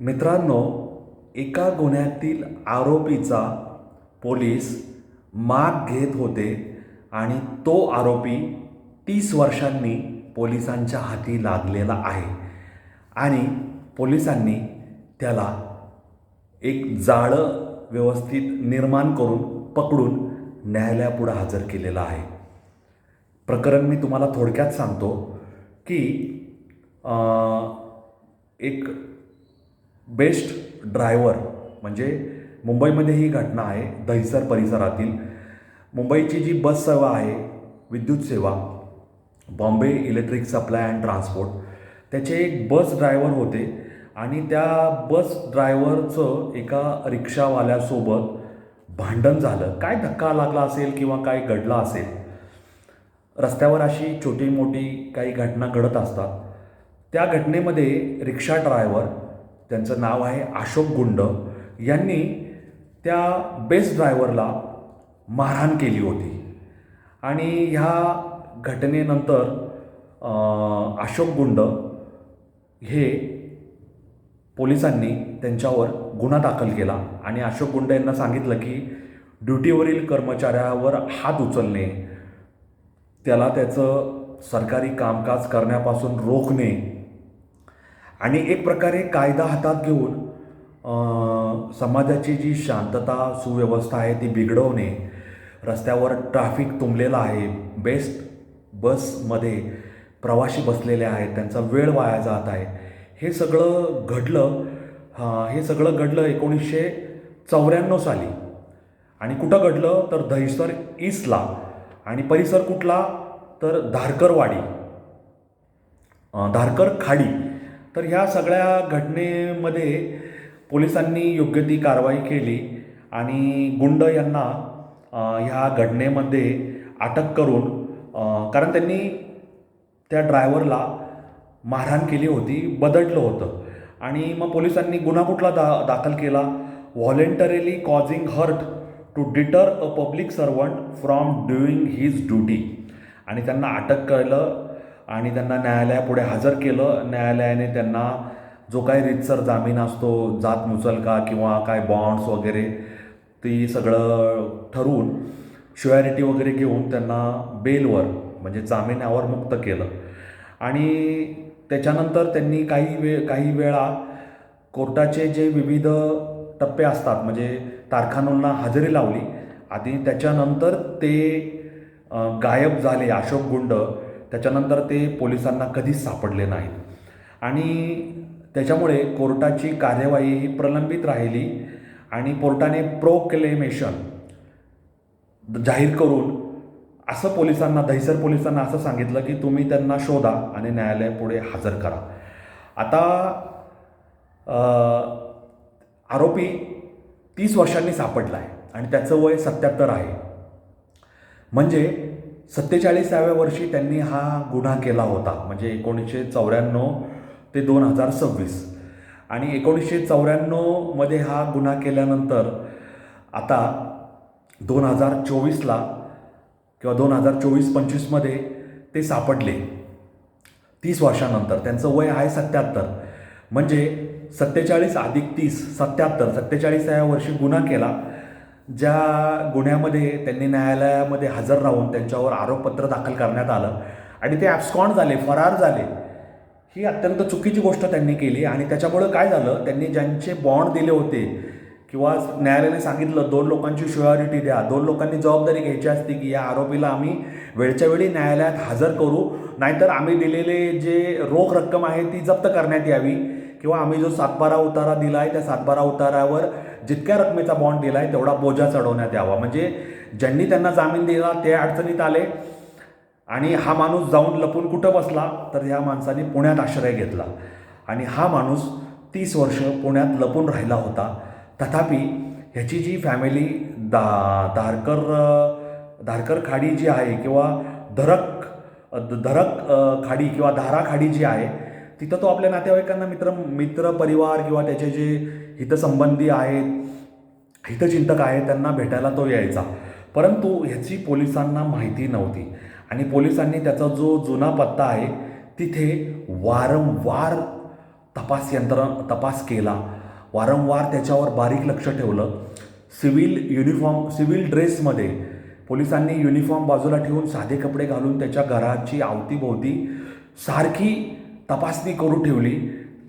मित्रांनो, एका गुन्ह्यातील आरोपीचा पोलीस माग घेत होते आणि तो आरोपी 30 वर्षांनी पोलिसांच्या हाती लागलेला आहे आणि पोलिसांनी त्याला एक जाळं व्यवस्थित निर्माण करून पकडून न्यायालयापुढं हजर केलेलं आहे. प्रकरण मी तुम्हाला थोडक्यात सांगतो की एक बेस्ट ड्रायव्हर म्हणजे मुंबईमध्ये ही घटना आहे. दहिसर परिसरातील मुंबईची जी बस सेवा आहे, विद्युत सेवा, Bombay electric supply and transport, त्याचे एक बस ड्रायव्हर होते आणि त्या बस ड्रायव्हरचं एका रिक्षावाल्यासोबत भांडण झालं. काय धक्का लागला असेल किंवा काय घडलं असेल. रस्त्यावर अशी छोटी मोठी काही घटना घडत असतात. त्या घटनेमध्ये रिक्षा ड्रायव्हर, त्यांचं नाव आहे अशोक गुंड, यांनी त्या बेस ड्रायव्हरला मारहाण केली होती आणि ह्या घटनेनंतर अशोक गुंड हे पोलिसांनी त्यांच्यावर गुन्हा दाखल केला आणि अशोक गुंड यांना सांगितलं की ड्युटीवरील कर्मचाऱ्यावर हात उचलणे, त्याला त्याचं सरकारी कामकाज करण्यापासून रोखणे आणि एक प्रकारे कायदा हातात घेऊन समाजाची जी शांतता सुव्यवस्था आहे ती बिघडवणे, रस्त्यावर ट्रॅफिक तुंबलेला आहे, बेस्ट बसमध्ये प्रवासी बसलेले आहेत, त्यांचा वेळ वाया जात आहे, हे सगळं घडलं. हे सगळं घडलं 1994 साली. आणि कुठं घडलं तर दहिसर ईस्टला. आणि परिसर कुठला तर धारकर खाडी. तर ह्या सगळ्या घटनेमध्ये पोलिसांनी योग्य ती कारवाई केली आणि गुंड यांना ह्या घटनेमध्ये अटक करून, कारण त्यांनी त्या ड्रायव्हरला मारहाण केली होती, बदडलं होतं. आणि मग पोलिसांनी गुन्हा कुठला दाखल केला, voluntarily causing hurt to deter a public servant from doing his duty. आणि त्यांना अटक केलं आणि त्यांना न्यायालयापुढे हजर केलं. न्यायालयाने त्यांना जो काही रीतसर जामीन असतो, जात मुचलका किंवा काय बॉन्ड्स वगैरे, ती सगळं ठरवून श्युअरिटी वगैरे घेऊन त्यांना बेलवर म्हणजे जामिनावर मुक्त केलं. आणि त्याच्यानंतर त्यांनी काही वेळा कोर्टाचे जे विविध टप्पे असतात म्हणजे तारखांना हजेरी लावली आणि त्याच्यानंतर ते गायब झाले अशोक गुंड. त्याच्यानंतर ते पोलिसांना कधीच सापडले नाहीत आणि त्याच्यामुळे कोर्टाची कार्यवाही ही प्रलंबित राहिली आणि कोर्टाने प्रोक्लेमेशन जाहीर करून असं पोलिसांना, दहिसर पोलिसांना असं सांगितलं की तुम्ही त्यांना शोधा आणि न्यायालयापुढे हजर करा. आता आरोपी 30 वर्षांनी सापडला आहे आणि त्याचं वय 77 आहे. म्हणजे 47व्या वर्षी त्यांनी हा गुन्हा केला होता. म्हणजे 1994 ते 2026. आणि 1994 हा गुन्हा केल्यानंतर आता 2024ला किंवा 2024-25 ते सापडले 30 वर्षानंतर. त्यांचं वय आहे 77. म्हणजे 47 अधिक 30 77. 47व्या वर्षी गुन्हा केला. ज्या गुन्ह्यामध्ये त्यांनी न्यायालयामध्ये हजर राहून त्यांच्यावर आरोपपत्र दाखल करण्यात आलं आणि ते ॲब्स्कॉन्ड झाले, फरार झाले. ही अत्यंत चुकीची गोष्ट त्यांनी केली. आणि त्याच्यामुळं काय झालं, त्यांनी ज्यांचे बॉन्ड दिले होते किंवा न्यायालयाने सांगितलं 2 लोकांची श्युअरिटी द्या, 2 लोकांनी जबाबदारी घ्यायची असते की या आरोपीला आम्ही वेळच्या वेळी न्यायालयात हजर करू, नाहीतर आम्ही दिलेले जे रोख रक्कम आहे ती जप्त करण्यात यावी, किंवा आम्ही जो 7/12 उतारा दिला आहे त्या 7/12 उतारावर जितक्या रकमेचा बॉन्ड दिला आहे तेवढा बोजा चढवण्यात यावा. म्हणजे ज्यांनी त्यांना जामीन दिला ते अडचणीत आले आणि हा माणूस जाऊन लपून कुठं बसला तर ह्या माणसाने पुण्यात आश्रय घेतला आणि हा माणूस 30 वर्ष पुण्यात लपून राहिला होता. तथापि ह्याची जी फॅमिली धारकर खाडी जी आहे किंवा धरक खाडी किंवा धारा खाडी जी आहे तिथं तो आपल्या नातेवाईकांना, मित्र परिवार किंवा त्याचे जे हितसंबंधी आहेत, हितचिंतक आहेत, त्यांना भेटायला तो यायचा. परंतु ह्याची पोलिसांना माहिती नव्हती आणि पोलिसांनी त्याचा जो जुना पत्ता आहे तिथे वारंवार तपास केला, वारंवार त्याच्यावर बारीक लक्ष ठेवलं. सिव्हिल ड्रेसमध्ये पोलिसांनी युनिफॉर्म बाजूला ठेवून साधे कपडे घालून त्याच्या घराची अवतीभोवती सारखी तपासणी करू ठेवली.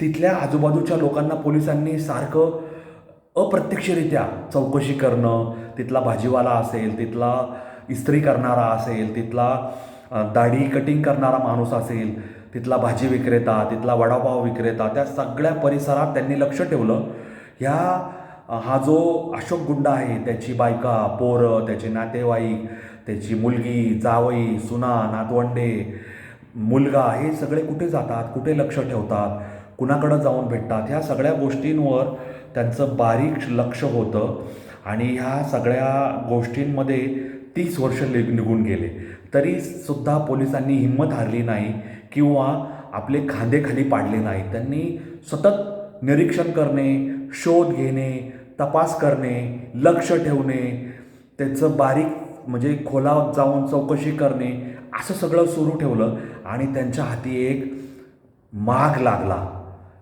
तिथल्या आजूबाजूच्या लोकांना पोलिसांनी सारखं अप्रत्यक्षरित्या चौकशी करणं, तिथला भाजीवाला असेल, तिथला इस्त्री करणारा असेल, तिथला दाढी कटिंग करणारा माणूस असेल, तिथला भाजी विक्रेता, तिथला वडापाव विक्रेता, त्या सगळ्या परिसरात त्यांनी लक्ष ठेवलं. हा जो अशोक गुंडा आहे, त्याची बायका, पोरं, त्याचे नातेवाईक, त्याची मुलगी, जावई, सुना, नातवंडे, मुलगा, हे सगळे कुठे जातात, कुठे लक्ष ठेवतात, कुणाकडं जाऊन भेटतात, ह्या सगळ्या गोष्टींवर त्यांचं बारीक लक्ष होतं. आणि ह्या सगळ्या गोष्टींमध्ये 30 वर्ष निघून गेले, तरीसुद्धा पोलिसांनी हिंमत हारली नाही किंवा आपले खांदे खाली पाडले नाही. त्यांनी सतत निरीक्षण करणे, शोध घेणे, तपास करणे, लक्ष ठेवणे, त्याचं बारीक म्हणजे खोलात जाऊन चौकशी करणे, असं सगळं सुरू ठेवलं. आणि त्यांच्या हाती एक माग लागला,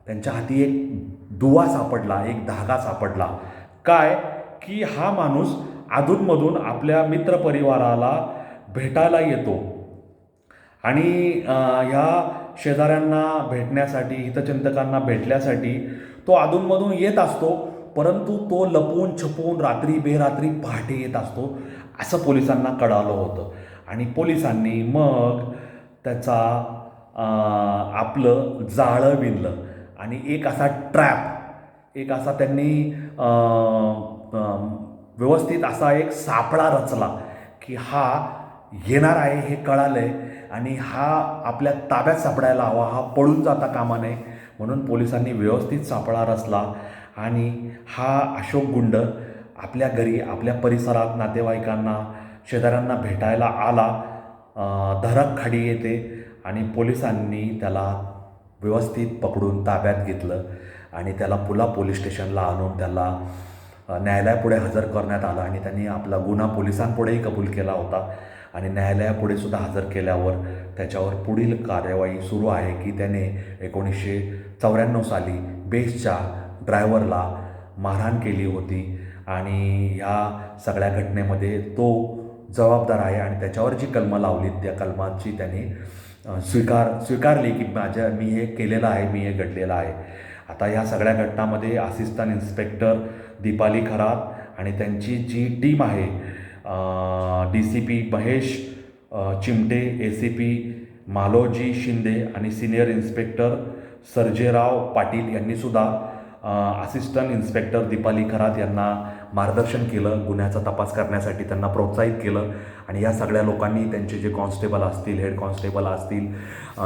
त्यांच्या हाती एक दुवा सापडला, एक धागा सापडला. काय की हा माणूस अधूनमधून आपल्या मित्रपरिवाराला भेटायला येतो आणि ह्या शेजाऱ्यांना भेटण्यासाठी, हितचिंतकांना भेटण्यासाठी तो अधूनमधून येत असतो. परंतु तो लपून छपून रात्री बेरात्री पहाटे येत असतो, असं पोलिसांना कळालं होतं. आणि पोलिसांनी मग त्याचा आपलं जाळं विणलं आणि एक असा ट्रॅप, एक असा त्यांनी व्यवस्थित असा एक सापळा रचला की हा येणार आहे हे कळालं आहे आणि हा आपल्या ताब्यात सापडायला हवा, हा पळून जाता कामा नये. म्हणून पोलिसांनी व्यवस्थित सापळा रचला आणि हा अशोक गुंड आपल्या घरी, आपल्या परिसरात नातेवाईकांना, शेजाऱ्यांना भेटायला आला. धरक खाडी येते आणि पोलिसांनी त्याला व्यवस्थित पकडून ताब्यात घेतलं आणि त्याला पोलीस स्टेशनला आणून त्याला न्यायालयापुढे हजर करण्यात आलं. आणि त्यांनी आपला गुन्हा पोलिसांपुढेही कबूल केला होता आणि न्यायालयापुढे सुद्धा हजर केल्यावर त्याच्यावर पुढील कार्यवाही सुरू आहे की त्याने 1994 साली बेस्टच्या ड्रायव्हरला मारहाण केली होती आणि ह्या सगळ्या घटनेमध्ये तो जबाबदार आहे. आणि त्याच्यावर जी कलमं लावली, त्या कलमाची त्याने स्वीकारली की मी हे केलेलं आहे, मी हे घडलेलं आहे. आता ह्या सगळ्या घटनांमध्ये असिस्टंट इन्स्पेक्टर दीपाली खरात आणि त्यांची जी टीम आहे, DCP महेश चिमटे, ACP मालोजी शिंदे आणि सिनियर इन्स्पेक्टर सर्जेराव पाटील यांनीसुद्धा असिस्टंट इन्स्पेक्टर दीपाली खरात यांना मार्गदर्शन केलं, गुन्ह्याचा तपास करण्यासाठी त्यांना प्रोत्साहित केलं. आणि या सगळ्या लोकांनी त्यांचे जे कॉन्स्टेबल असतील, हेड कॉन्स्टेबल असतील,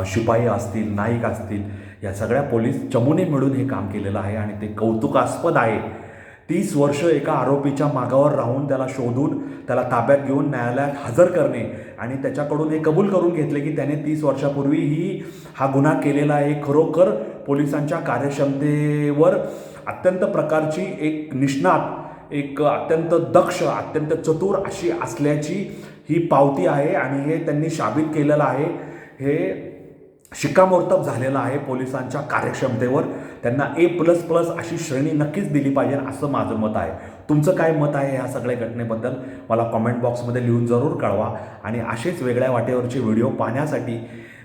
शिपाई असतील, नाईक असतील, या सगळ्या पोलीस चमूने मिळून हे काम केलेलं आहे. आणि ते कौतुकास्पद आहे. 30 वर्ष एका आरोपीच्या मागावर राहून त्याला शोधून त्याला ताब्यात घेऊन न्यायालयात हजर करणे आणि त्याच्याकडून हे कबूल करून घेतले की त्याने 30 वर्षापूर्वीही हा गुन्हा केलेला आहे. खरोखर पोलिसांच्या कार्यक्षमतेवर अत्यंत प्रकारची एक निष्णात, एक अत्यंत दक्ष, अत्यंत चतुर अशी असल्याची ही पावती आहे. आणि हे त्यांनी साबित केलेलं आहे. हे शिक्कामोर्तब झालेलं आहे पोलिसांच्या कार्यक्षमतेवर. त्यांना A++ अशी श्रेणी नक्कीच दिली पाहिजे असं माझं मत आहे. तुमचं काय मत आहे ह्या सगळ्या घटनेबद्दल मला कॉमेंट बॉक्समध्ये लिहून जरूर कळवा. आणि असेच वेगळ्या वाटेवरचे व्हिडिओ पाहण्यासाठी,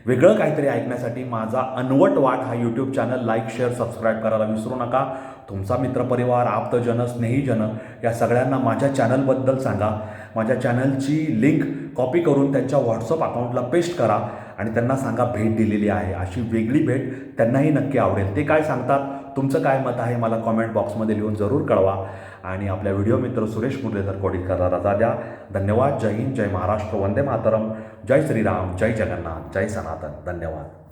वेगळं काहीतरी ऐकण्यासाठी माझा अनवट वाट हा YouTube channel like, share, subscribe करायला विसरू नका. तुमचा मित्रपरिवार, आप्तजन, स्नेहीजन या सगळ्यांना माझ्या चॅनलबद्दल सांगा. माझ्या चॅनलची लिंक कॉपी करून त्यांच्या व्हॉट्सअप अकाउंटला पेस्ट करा आणि त्यांना सांगा भेट दिलेली आहे. अशी वेगळी भेट त्यांनाही नक्की आवडेल. ते काय सांगतात, तुमचं काय मत आहे मला कॉमेंट बॉक्समध्ये लिहून जरूर कळवा. आणि आपल्या व्हिडिओ मित्र सुरेश मुरलीधर कोडीकरला रजा द्या. धन्यवाद. जय हिंद, जय महाराष्ट्र, वंदे मातरम, जय श्रीराम, जय जगन्नाथ, जय सनातन. धन्यवाद.